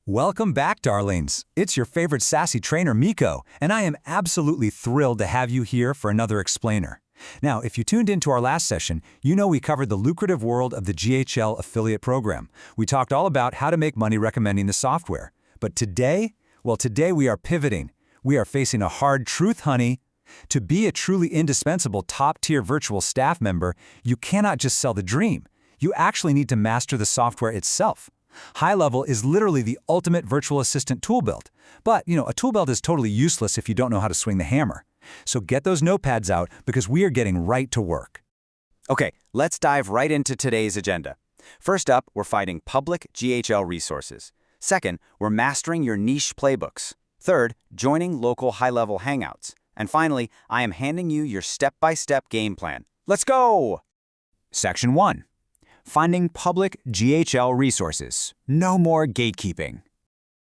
Welcome back, darlings. It's your favorite sassy trainer, Miko, and I am absolutely thrilled to have you here for another explainer. Now, if you tuned into our last session, you know we covered the lucrative world of the GHL affiliate program. We talked all about how to make money recommending the software. But today, today we are pivoting. We are facing a hard truth, honey. To be a truly indispensable top-tier virtual staff member, you cannot just sell the dream. You actually need to master the software itself. HighLevel is literally the ultimate virtual assistant tool belt. But, a tool belt is totally useless if you don't know how to swing the hammer. So get those notepads out because we are getting right to work. Okay, let's dive right into today's agenda. First up, we're fighting public GHL resources. Second, we're mastering your niche playbooks. Third, joining local high-level hangouts. And finally, I am handing you your step-by-step game plan. Let's go! Section 1. Finding public GHL resources. No more gatekeeping.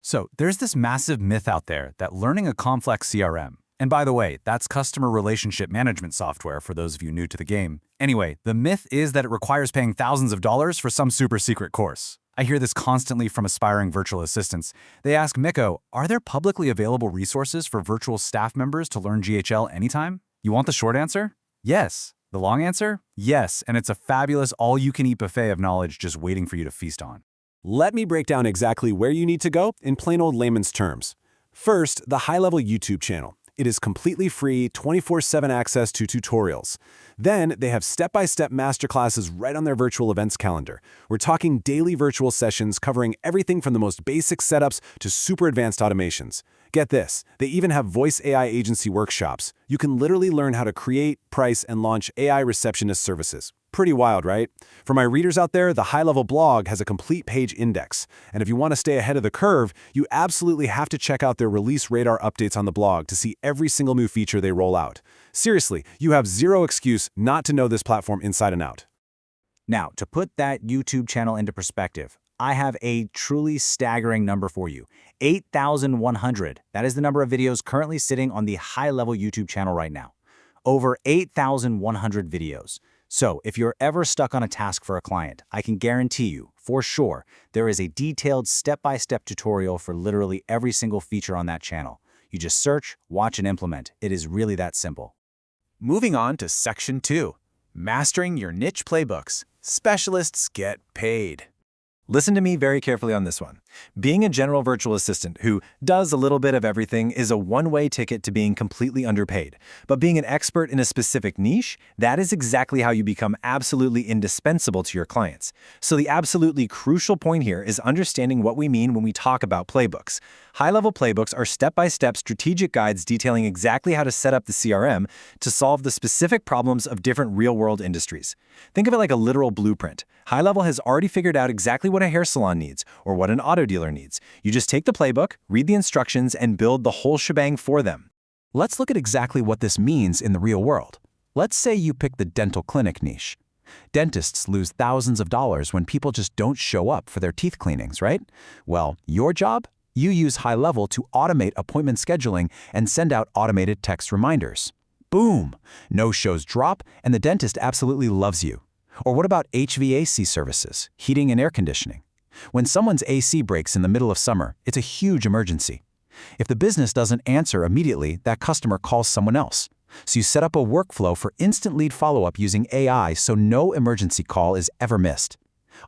So there's this massive myth out there that learning a complex CRM, and by the way, that's customer relationship management software for those of you new to the game. Anyway, the myth is that it requires paying thousands of dollars for some super secret course. I hear this constantly from aspiring virtual assistants. They ask Miko, are there publicly available resources for virtual staff members to learn GHL anytime? You want the short answer? Yes. The long answer? Yes, and it's a fabulous all-you-can-eat buffet of knowledge just waiting for you to feast on. Let me break down exactly where you need to go in plain old layman's terms. First, the HighLevel YouTube channel. It is completely free, 24/7 access to tutorials. Then, they have step-by-step masterclasses right on their virtual events calendar. We're talking daily virtual sessions covering everything from the most basic setups to super advanced automations. Get this, they even have voice AI agency workshops. You can literally learn how to create, price, and launch AI receptionist services. Pretty wild, right? For my readers out there, the HighLevel blog has a complete page index. And if you want to stay ahead of the curve, you absolutely have to check out their release radar updates on the blog to see every single new feature they roll out. Seriously, you have zero excuse not to know this platform inside and out. Now, to put that YouTube channel into perspective, I have a truly staggering number for you. 8,100. That is the number of videos currently sitting on the HighLevel YouTube channel right now. Over 8,100 videos. So if you're ever stuck on a task for a client, I can guarantee you, for sure, there is a detailed step-by-step tutorial for literally every single feature on that channel. You just search, watch, and implement. It is really that simple. Moving on to Section 2. Mastering your niche playbooks. Specialists get paid. Listen to me very carefully on this one. Being a general virtual assistant who does a little bit of everything is a one-way ticket to being completely underpaid. But being an expert in a specific niche, that is exactly how you become absolutely indispensable to your clients. So the absolutely crucial point here is understanding what we mean when we talk about playbooks. HighLevel playbooks are step-by-step strategic guides detailing exactly how to set up the CRM to solve the specific problems of different real-world industries. Think of it like a literal blueprint. HighLevel has already figured out exactly what a hair salon needs or what an auto dealer needs. You just take the playbook, read the instructions, and build the whole shebang for them. Let's look at exactly what this means in the real world. Let's say you pick the dental clinic niche. Dentists lose thousands of dollars when people just don't show up for their teeth cleanings, right? Well, your job? You use HighLevel to automate appointment scheduling and send out automated text reminders. Boom! No-shows drop, and the dentist absolutely loves you. Or what about HVAC services, heating and air conditioning? When someone's AC breaks in the middle of summer, it's a huge emergency. If the business doesn't answer immediately, that customer calls someone else. So you set up a workflow for instant lead follow-up using AI so no emergency call is ever missed.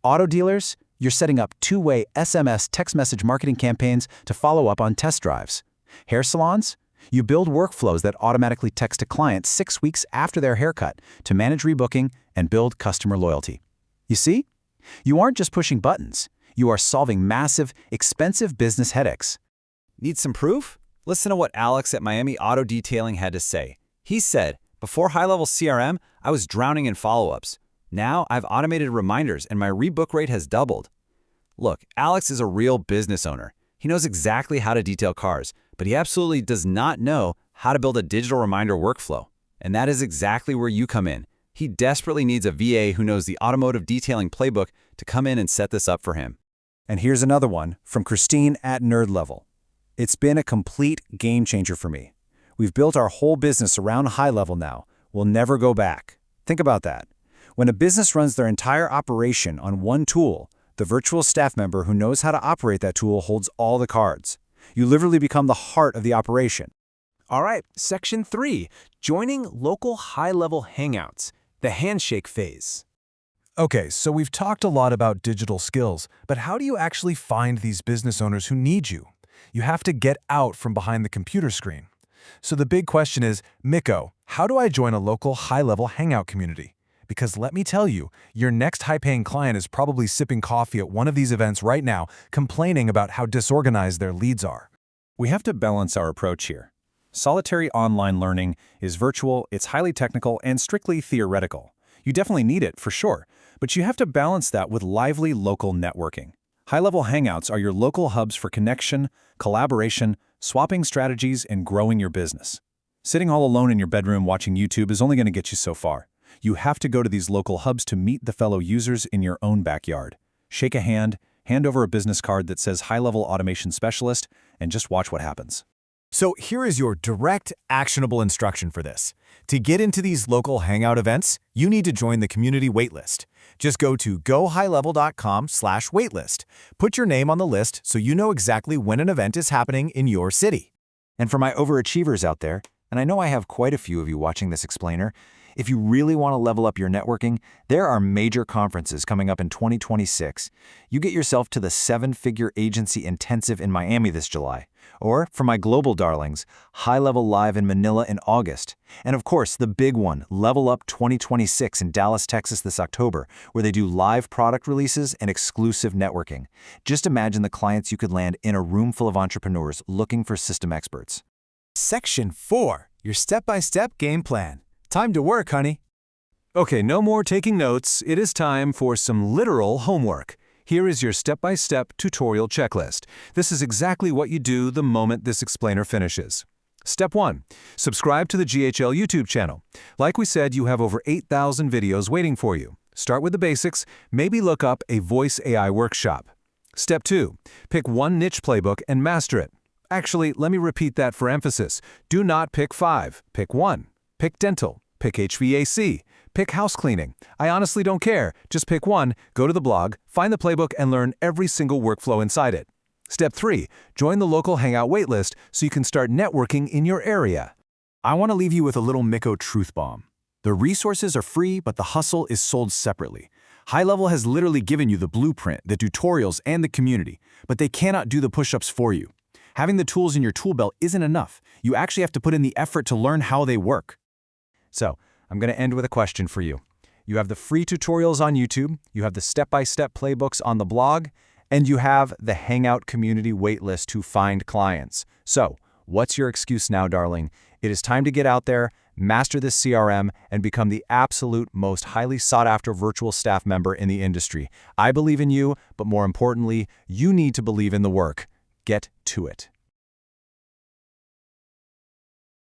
Auto dealers, you're setting up two-way SMS text message marketing campaigns to follow up on test drives. Hair salons, you build workflows that automatically text a client 6 weeks after their haircut to manage rebooking and build customer loyalty. You see? You aren't just pushing buttons. You are solving massive, expensive business headaches. Need some proof? Listen to what Alex at Miami Auto Detailing had to say. He said, before HighLevel CRM, I was drowning in follow-ups. Now I've automated reminders and my rebook rate has doubled. Look, Alex is a real business owner. He knows exactly how to detail cars, but he absolutely does not know how to build a digital reminder workflow. And that is exactly where you come in. He desperately needs a VA who knows the automotive detailing playbook to come in and set this up for him. And here's another one from Christine at NerdLevel. It's been a complete game changer for me. We've built our whole business around HighLevel now. We'll never go back. Think about that. When a business runs their entire operation on one tool, The virtual staff member who knows how to operate that tool holds all the cards. You literally become the heart of the operation. All right, Section 3, joining local high-level hangouts, the handshake phase. Okay, so we've talked a lot about digital skills, but how do you actually find these business owners who need you? You have to get out from behind the computer screen. So the big question is, Miko, how do I join a local high-level hangout community? Because let me tell you, your next high-paying client is probably sipping coffee at one of these events right now, complaining about how disorganized their leads are. We have to balance our approach here. Solitary online learning is virtual, it's highly technical, and strictly theoretical. You definitely need it, for sure, but you have to balance that with lively local networking. High-level hangouts are your local hubs for connection, collaboration, swapping strategies, and growing your business. Sitting all alone in your bedroom watching YouTube is only going to get you so far. You have to go to these local hubs to meet the fellow users in your own backyard. Shake a hand over a business card that says High-Level Automation Specialist, and just watch what happens. So here is your direct, actionable instruction for this. To get into these local hangout events, you need to join the community waitlist. Just go to gohighlevel.com/waitlist. Put your name on the list so you know exactly when an event is happening in your city. And for my overachievers out there, and I know I have quite a few of you watching this explainer, if you really want to level up your networking, there are major conferences coming up in 2026. You get yourself to the 7-figure agency intensive in Miami this July. Or, for my global darlings, HighLevel Live in Manila in August. And of course, the big one, Level Up 2026 in Dallas, Texas this October, where they do live product releases and exclusive networking. Just imagine the clients you could land in a room full of entrepreneurs looking for system experts. Section 4, your step-by-step game plan. Time to work, honey. Okay, no more taking notes. It is time for some literal homework. Here is your step-by-step tutorial checklist. This is exactly what you do the moment this explainer finishes. Step 1. Subscribe to the GHL YouTube channel. Like we said, you have over 8,000 videos waiting for you. Start with the basics. Maybe look up a voice AI workshop. Step 2. Pick one niche playbook and master it. Actually, let me repeat that for emphasis. Do not pick 5. Pick 1. Pick dental. Pick HVAC. Pick house cleaning. I honestly don't care. Just pick one, go to the blog, find the playbook, and learn every single workflow inside it. Step 3. Join the local Hangout waitlist so you can start networking in your area. I want to leave you with a little Miko truth bomb. The resources are free, but the hustle is sold separately. HighLevel has literally given you the blueprint, the tutorials, and the community, but they cannot do the push-ups for you. Having the tools in your tool belt isn't enough. You actually have to put in the effort to learn how they work. So, I'm going to end with a question for you. You have the free tutorials on YouTube, you have the step-by-step playbooks on the blog, and you have the Hangout community waitlist to find clients. So, what's your excuse now, darling? It is time to get out there, master this CRM, and become the absolute most highly sought-after virtual staff member in the industry. I believe in you, but more importantly, you need to believe in the work. Get to it.